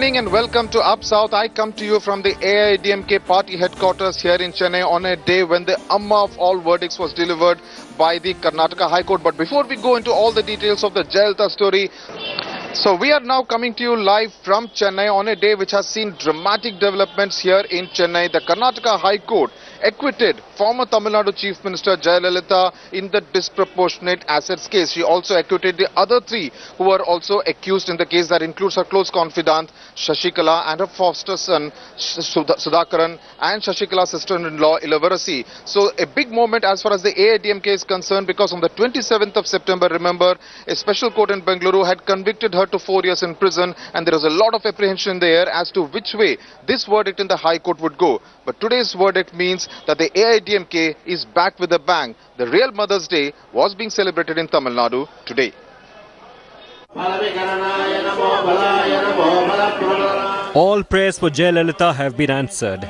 evening and welcome to Up South. I come to you from the AIADMK party headquarters here in Chennai on a day when the Amma of all verdicts was delivered by the Karnataka High Court. But before we go into all the details of the Jayalalithaa story, so we are now coming to you live from Chennai on a day which has seen dramatic developments here in Chennai. The Karnataka High Court acquitted former Tamil Nadu Chief Minister Jayalalithaa in the disproportionate assets case. She also acquitted the other three who were also accused in the case. That includes her close confidant Shashikala and her foster son Sudhakaran and Shashikala's sister-in-law Ilavarasi. So a big moment as far as the AIADMK is concerned, because on the 27th of September, remember, a special court in Bengaluru had convicted her to 4 years in prison, and there was a lot of apprehension in the air as to which way this verdict in the High Court would go. But today's verdict means that the AIADMK is back with a bang. The real Mother's Day was being celebrated in Tamil Nadu today. All prayers for Jayalalithaa have been answered.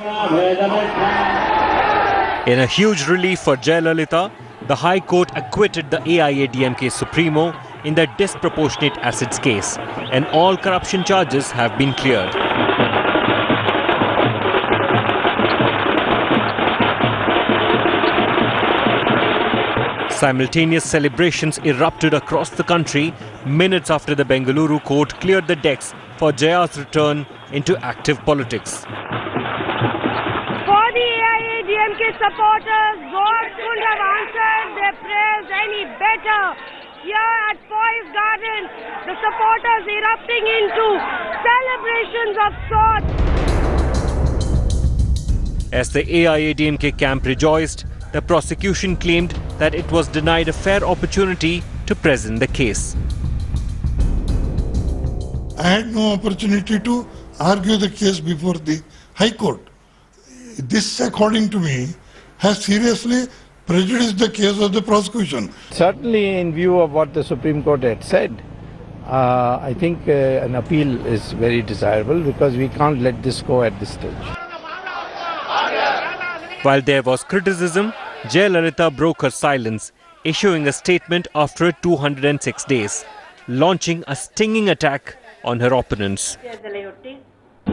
In a huge relief for Jayalalithaa, the High Court acquitted the AIADMK Supremo in the disproportionate assets case, and all corruption charges have been cleared. Simultaneous celebrations erupted across the country minutes after the Bengaluru court cleared the decks for Jaya's return into active politics. For the AIADMK supporters, God couldn't have answered their prayers any better. Here at Poise Garden, the supporters erupting into celebrations of sorts. As the AIADMK camp rejoiced, the prosecution claimed that it was denied a fair opportunity to present the case. I had no opportunity to argue the case before the High Court. This, according to me, has seriously prejudiced the case of the prosecution. Certainly, in view of what the Supreme Court had said, I think an appeal is very desirable, because we can't let this go at this stage. While there was criticism, Jayalalithaa broke her silence, issuing a statement after 206 days, launching a stinging attack on her opponents.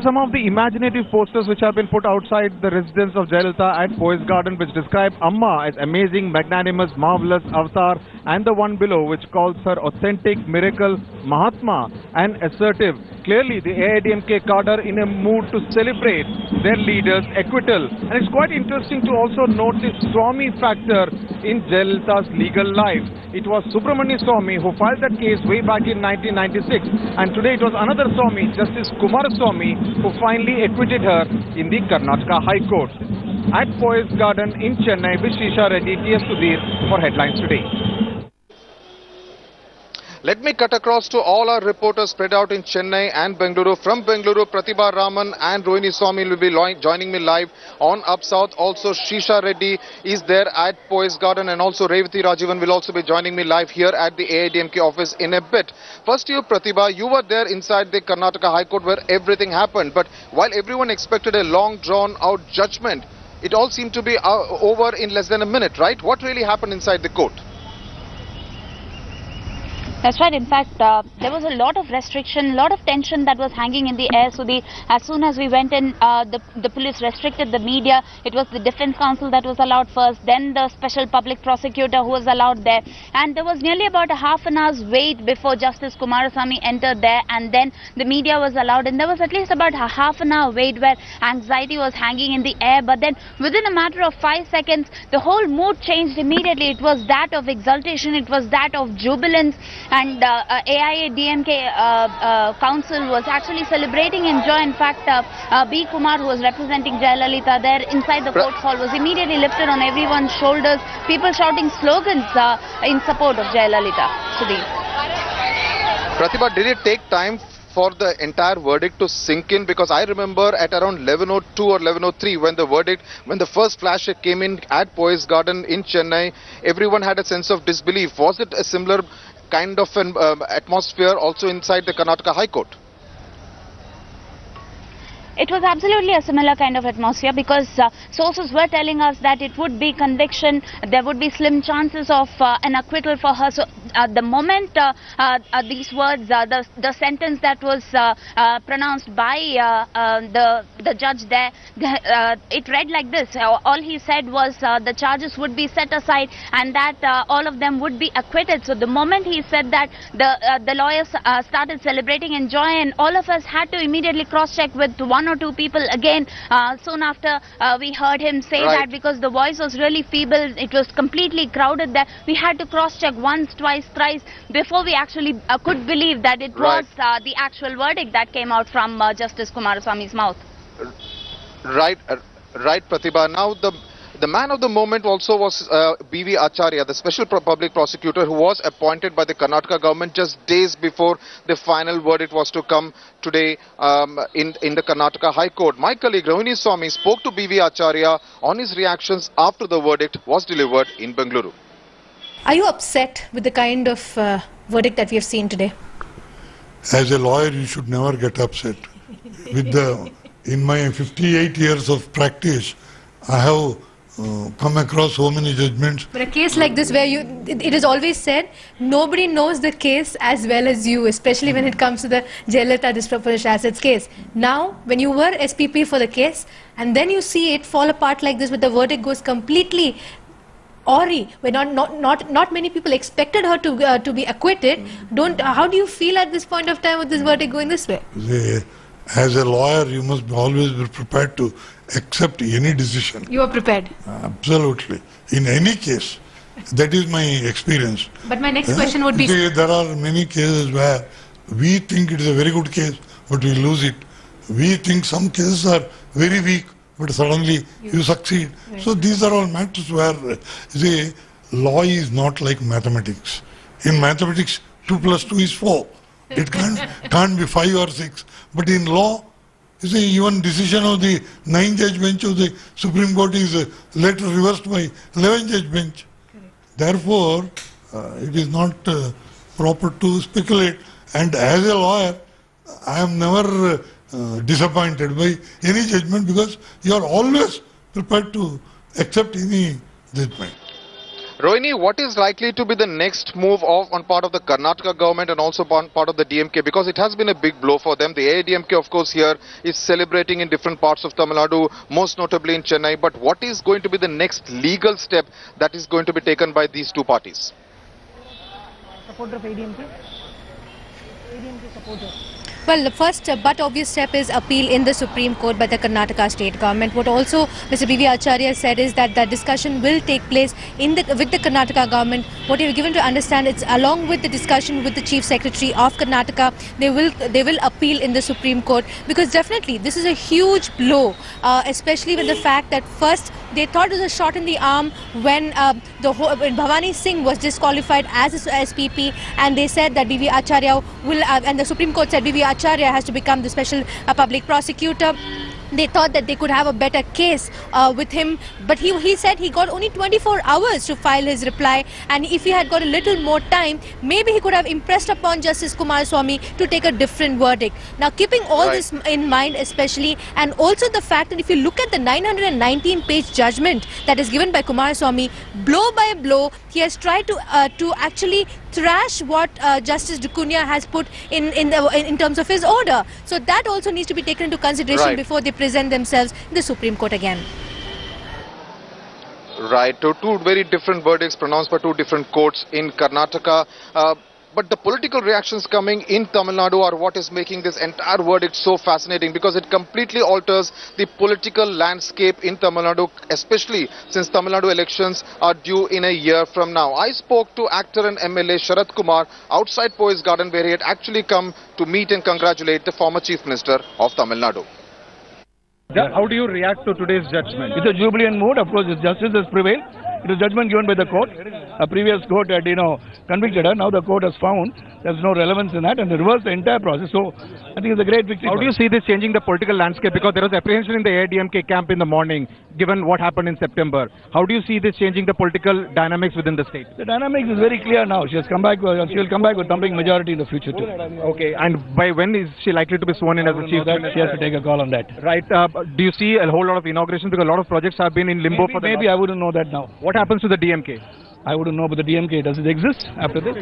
Some of the imaginative posters which have been put outside the residence of Jayalalithaa at Poise Garden, which describe Amma as amazing, magnanimous, marvelous, avatar, and the one below which calls her authentic, miracle, Mahatma, and assertive. Clearly, the AIADMK cadre in a mood to celebrate their leader's acquittal. And it's quite interesting to also note the Swami factor in Jayalalitha's legal life. It was Subramanya Swami who filed that case way back in 1996. And today it was another Swami, Justice Kumaraswamy, who finally acquitted her in the Karnataka High Court. At Poise Garden in Chennai, with Shisha Reddy, TS Sudhir for Headlines Today. Let me cut across to all our reporters spread out in Chennai and Bengaluru. From Bengaluru, Pratibha Raman and Rohini Swami will be joining me live on Up South. Also, Shisha Reddy is there at Poise Garden, and also Revati Rajivan will also be joining me live here at the AIADMK office in a bit. First to you, Pratibha, you were there inside the Karnataka High Court where everything happened. But while everyone expected a long drawn-out judgment, it all seemed to be over in less than a minute, right? What really happened inside the court? That's right. In fact, there was a lot of restriction, a lot of tension that was hanging in the air. So as soon as we went in, the police restricted the media. It was the defense counsel that was allowed first, then the special public prosecutor who was allowed there. And there was nearly about a half an hour's wait before Justice Kumaraswamy entered there, and then the media was allowed. And there was at least about a half an hour wait where anxiety was hanging in the air. But then within a matter of 5 seconds, the whole mood changed immediately. It was that of exultation. It was that of jubilance. And AIADMK council was actually celebrating in joy. In fact, B. Kumar, who was representing Jayalalithaa there inside the court hall, was immediately lifted on everyone's shoulders. People shouting slogans in support of Jayalalithaa. Sudhir. Pratibha, did it take time for the entire verdict to sink in? Because I remember at around 11:02 or 11:03 when the first flash came in at Poise Garden in Chennai, everyone had a sense of disbelief. Was it a similar kind of an atmosphere also inside the Karnataka High Court? It was absolutely a similar kind of atmosphere because sources were telling us that it would be conviction, there would be slim chances of an acquittal for her. So the moment these words, the sentence that was pronounced by the judge there, it read like this. All he said was the charges would be set aside and that all of them would be acquitted. So the moment he said that, the lawyers started celebrating in joy, and all of us had to immediately cross-check with one or two people again. Soon after we heard him say that because the voice was really feeble, it was completely crowded there. We had to cross-check once, twice, thrice before we actually could believe that it was the actual verdict that came out from Justice Kumaraswamy's mouth. Right, Pratibha. Now the man of the moment also was B.V. Acharya, the special public prosecutor who was appointed by the Karnataka government just days before the final verdict was to come today in the Karnataka High Court. My colleague Rohini Swami spoke to B.V. Acharya on his reactions after the verdict was delivered in Bengaluru. Are you upset with the kind of verdict that we have seen today? As a lawyer, you should never get upset. In my 58 years of practice, I have come across so many judgments. But a case like this where it is always said, nobody knows the case as well as you, especially when it comes to the Jayalalithaa disproportionate assets case. Now, when you were SPP for the case, and then you see it fall apart like this, where the verdict goes completely awry, where not many people expected her to be acquitted. How do you feel at this point of time with this verdict going this way? As a lawyer, you must always be prepared to accept any decision. You are prepared? Absolutely. In any case. That is my experience. But my next question would be... There are many cases where we think it is a very good case, but we lose it. We think some cases are very weak, but suddenly you succeed. Right. So these are all matters where law is not like mathematics. In mathematics, 2 plus 2 is 4. It can't be 5 or 6. But in law, you see, even decision of the 9-judge bench of the Supreme Court is later reversed by 11-judge bench. Correct. Therefore, it is not proper to speculate. And as a lawyer, I am never disappointed by any judgment because you are always prepared to accept any judgment. Rohini, what is likely to be the next move on part of the Karnataka government and also part of the DMK? Because it has been a big blow for them. The AIDMK, of course, here is celebrating in different parts of Tamil Nadu, most notably in Chennai. But what is going to be the next legal step that is going to be taken by these two parties? Supporter of AIDMK? AIDMK supporter. Well, the first but obvious step is appeal in the Supreme Court by the Karnataka state government. What also Mr. B.V. Acharya said is that the discussion will take place with the Karnataka government. What we are given to understand, it's along with the discussion with the Chief Secretary of Karnataka, they will appeal in the Supreme Court, because definitely this is a huge blow, especially with the fact that first they thought it was a shot in the arm when Bhavani Singh was disqualified as a SPP, and they said that B.V. Acharya will, and the Supreme Court said B.V. Acharya has to become the special public prosecutor. They thought that they could have a better case with him, but he said he got only 24 hours to file his reply, and if he had got a little more time, maybe he could have impressed upon Justice Kumaraswamy to take a different verdict. Now, keeping all this in mind especially, and also the fact that if you look at the 919-page judgment that is given by Kumaraswamy, blow by blow, he has tried to actually thrash what Justice Dukunya has put in terms of his order. So that also needs to be taken into consideration before they present themselves in the Supreme Court again. Right, two very different verdicts pronounced by two different courts in Karnataka. But the political reactions coming in Tamil Nadu are what is making this entire verdict so fascinating, because it completely alters the political landscape in Tamil Nadu, especially since Tamil Nadu elections are due in a year from now. I spoke to actor and MLA Sharat Kumar outside Poise Garden, where he had actually come to meet and congratulate the former Chief Minister of Tamil Nadu. How do you react to today's judgment? It's a jubilant mood. Of course, justice has prevailed. It is judgment given by the court. a previous court had, convicted her. Now the court has found there's no relevance in that and they reversed the entire process. So I think it's a great victory. How do you see this changing the political landscape? Because there was apprehension in the AIDMK camp in the morning, given what happened in September. How do you see this changing the political dynamics within the state? The dynamics is very clear now. She will come back with thumping majority in the future too. Okay, and by when is she likely to be sworn in as the chief minister? She has to take a call on that. Right. Do you see a whole lot of inaugurations? Because a lot of projects have been in limbo for the... Maybe I wouldn't know that now. What happens to the DMK? I wouldn't know, but the DMK, does it exist after this?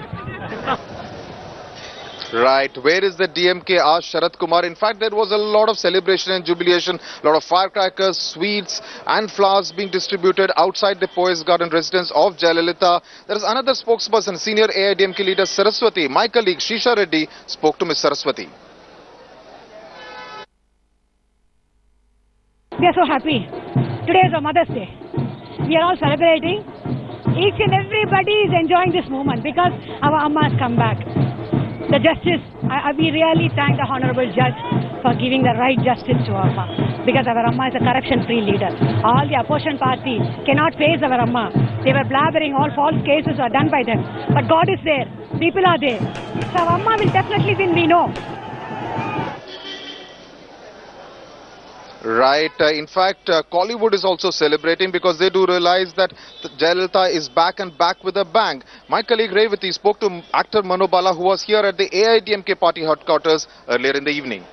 Right. Where is the DMK? Asked Sharat Kumar. In fact, there was a lot of celebration and jubilation, a lot of firecrackers, sweets and flowers being distributed outside the Poise Garden residence of Jayalalithaa. There is another spokesperson, senior AIDMK leader Saraswati. My colleague Shisha Reddy spoke to Ms. Saraswati. We are so happy. Today is our Mother's Day. We are all celebrating. Each and everybody is enjoying this moment because our Amma has come back. The justice, we really thank the Honorable Judge for giving the right justice to our Amma. Because our Amma is a corruption-free leader. All the opposition party cannot face our Amma. They were blabbering, all false cases were done by them. But God is there. People are there. So our Amma will definitely win, we know. Right. In fact, Collywood is also celebrating because they do realize that Jayalalithaa is back and back with a bang. My colleague Revati spoke to actor Manobala, who was here at the AIDMK party headquarters earlier in the evening.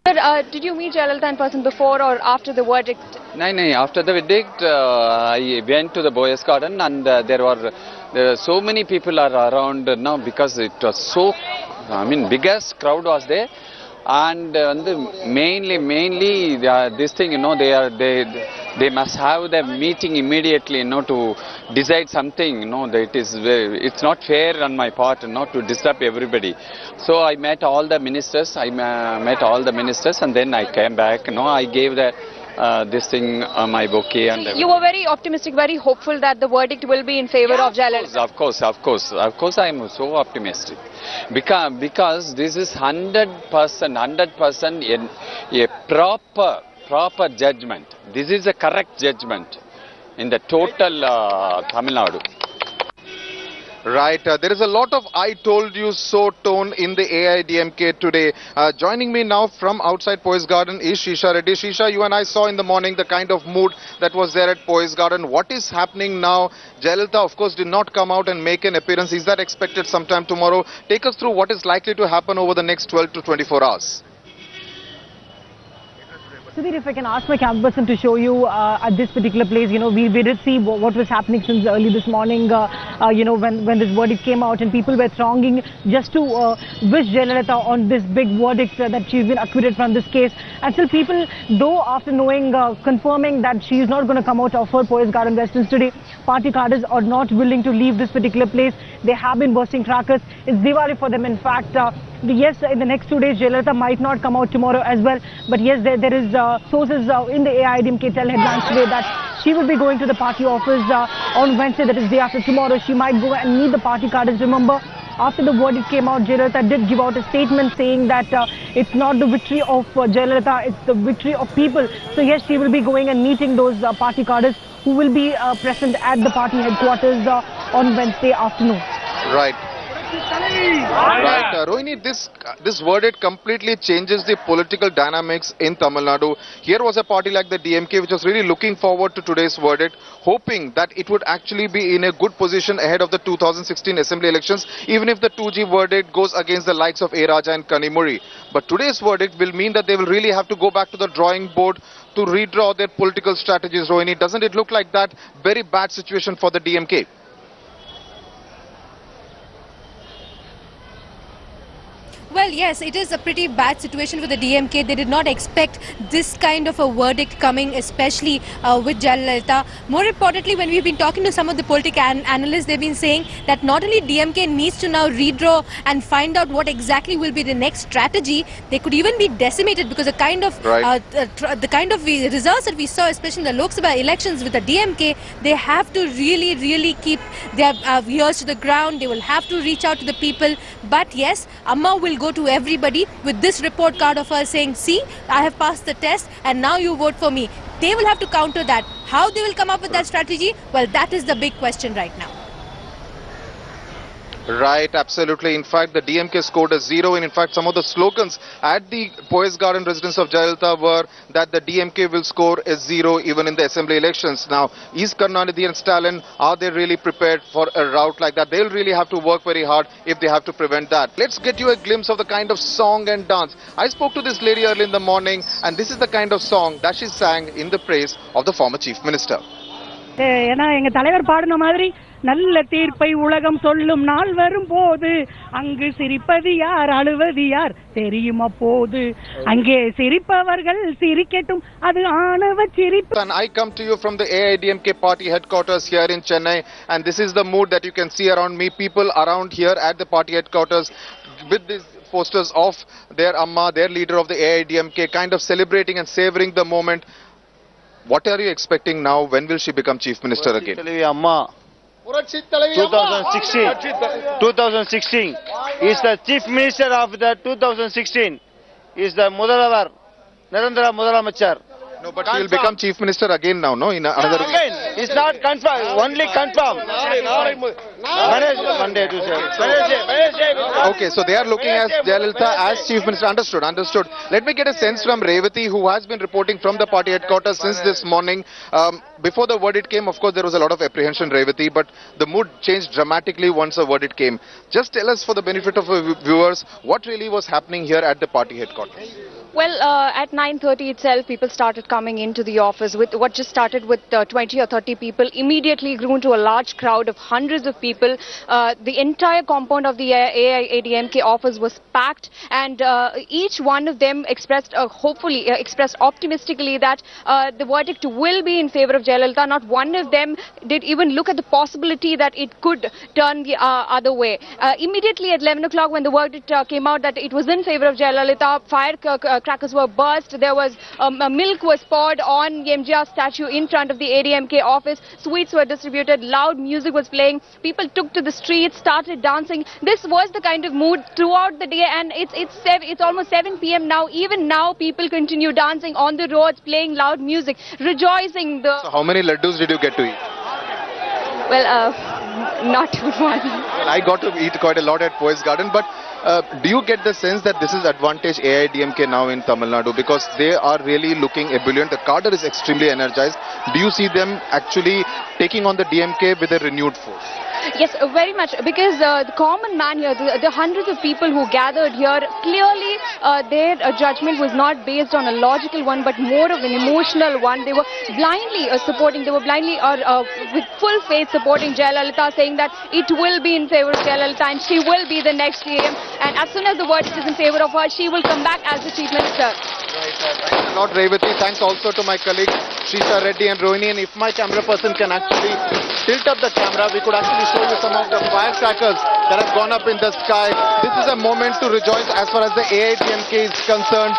Sir, did you meet Jayalalithaa in person before or after the verdict? No, after the verdict, I went to the Poise Garden and there were so many people are around now because it was so, biggest crowd was there. And mainly this thing, they must have the meeting immediately, to decide something, that it's not fair on my part, to disturb everybody. So I met all the ministers, and then I came back, I gave the this thing, my bouquet. And you were very optimistic, very hopeful that the verdict will be in favor of Jayalalithaa. Of course, I am so optimistic. Because this is 100% a proper judgment. This is a correct judgment in the total Tamil Nadu. Right. There is a lot of I told you so tone in the AIDMK today. Joining me now from outside Poise Garden is Shisha Reddy. Shisha, you and I saw in the morning the kind of mood that was there at Poise Garden. What is happening now? Jayalalithaa, of course, did not come out and make an appearance. Is that expected sometime tomorrow? Take us through what is likely to happen over the next 12 to 24 hours. Sudhir, if I can ask my camp person to show you at this particular place, we did see what was happening since early this morning, when this verdict came out and people were thronging just to wish Jayalalithaa on this big verdict that she's been acquitted from this case. And still people, though after knowing, confirming that she is not going to come out of her Poise Garden residence today, party cadres are not willing to leave this particular place. They have been bursting crackers. It's Diwali for them. In fact, yes, in the next 2 days, Jayalalithaa might not come out tomorrow as well. But yes, there is sources in the AIDMK tell headlines today that she will be going to the party office on Wednesday, that is day after tomorrow. She might go and meet the party cadres. Remember, after the verdict came out, Jayalalithaa did give out a statement saying that it's not the victory of Jayalalithaa, it's the victory of people. So yes, she will be going and meeting those party cadres who will be present at the party headquarters on Wednesday afternoon. Right. Right, Rohini, this verdict completely changes the political dynamics in Tamil Nadu. Here was a party like the DMK which was really looking forward to today's verdict, hoping that it would actually be in a good position ahead of the 2016 assembly elections, even if the 2G verdict goes against the likes of A. Raja and Kanimuri. But today's verdict will mean that they will really have to go back to the drawing board to redraw their political strategies, Rohini. Doesn't it look like that very bad situation for the DMK? Well, yes, it is a pretty bad situation for the DMK. They did not expect this kind of a verdict coming, especially with Jayalalithaa. More importantly, when we've been talking to some of the political analysts, they've been saying that not only DMK needs to now redraw and find out what exactly will be the next strategy, they could even be decimated because the kind of results that we saw, especially in the Lok Sabha elections with the DMK, they have to really keep their ears to the ground. They will have to reach out to the people. But yes, Amma will go to everybody with this report card of her saying, see, I have passed the test and now you vote for me. they will have to counter that. How they will come up with that strategy? Well, that is the big question right now. Right, absolutely. In fact, the DMK scored a 0. And in fact, some of the slogans at the Poise Garden residence of Jayalalithaa were that the DMK will score a 0 even in the assembly elections. Now, is Karunanidhi and Stalin, are they really prepared for a rout like that? They'll really have to work very hard if they have to prevent that. Let's get you a glimpse of the kind of song and dance. I spoke to this lady early in the morning, and this is the kind of song that she sang in the praise of the former Chief Minister. நல்ல தீர்ப்பை உலகம் சொல்லும் நாள் வரும்போது அங்கு சிரிப்பது யார் அழுவது யார் தெரியுமா போது அங்கே சிரிப்பவர்கள் சிரிக்கட்டும் அது ஆணவ சிரிப்பு. And I come to you from the AIDMK party headquarters here in Chennai, and this is the mood that you can see around me. People around here at the party headquarters with these posters of their Amma, their leader of the AIDMK, kind of celebrating and savoring the moment. What are you expecting now? When will she become Chief Minister again? 2016 is the Chief Minister of the 2016 is the Mudalavar Narendra Mudalamachar. No, but she will become Chief Minister again now, no? In another again, it's not confirmed, only confirmed. Monday, Tuesday. Okay, so they are looking at Jayalalithaa as Chief Minister. Understood, understood. Let me get a sense from Revati, who has been reporting from the party headquarters since this morning. Before the verdict came, of course, there was a lot of apprehension, Revati, but the mood changed dramatically once the verdict came. Just tell us, for the benefit of our viewers, what really was happening here at the party headquarters. Well, at 9:30 itself, people started coming into the office. With what just started with 20 or 30 people, immediately grew into a large crowd of hundreds of people. The entire compound of the AIADMK office was packed, and each one of them expressed, hopefully, expressed optimistically that the verdict will be in favor of Jayalalithaa. Not one of them did even look at the possibility that it could turn the other way. Immediately at 11 o'clock, when the verdict came out that it was in favor of Jayalalithaa, crackers were burst. There was milk was poured on MGR statue in front of the ADMK office. Sweets were distributed. Loud music was playing. People took to the streets, started dancing. This was the kind of mood throughout the day, and it's almost 7 p.m. now. Even now, people continue dancing on the roads, playing loud music, rejoicing. So how many laddus did you get to eat? Well, not one. Well, I got to eat quite a lot at Poise Garden, but do you get the sense that this is advantage AIDMK now in Tamil Nadu, because they are really looking ebullient? The cadre is extremely energized. Do you see them actually taking on the DMK with a renewed force? Yes, very much, because the common man here, the hundreds of people who gathered here, clearly their judgment was not based on a logical one, but more of an emotional one. They were blindly supporting, they were blindly with full faith supporting Jayalalithaa, saying that it will be in favor of Jayalalithaa and she will be the next PM. And as soon as the verdict is in favor of her, she will come back as the Chief Minister. Right, thanks a lot, Revati. Thanks also to my colleagues Shrisa Reddy and Rohini. And if my camera person can actually tilt up the camera, we could actually show you some of the firecrackers that have gone up in the sky. This is a moment to rejoice as far as the AIDMK is concerned.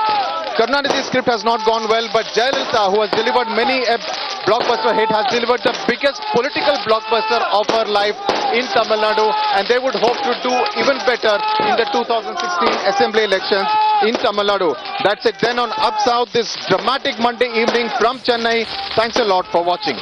Karunanidhi's script has not gone well, but Jayalalithaa, who has delivered many a blockbuster hit, has delivered the biggest political blockbuster of her life in Tamil Nadu, and they would hope to do even better in the 2016 assembly elections in Tamil Nadu. That's it then on Up South this dramatic Monday evening from Chennai. Thanks a lot for watching.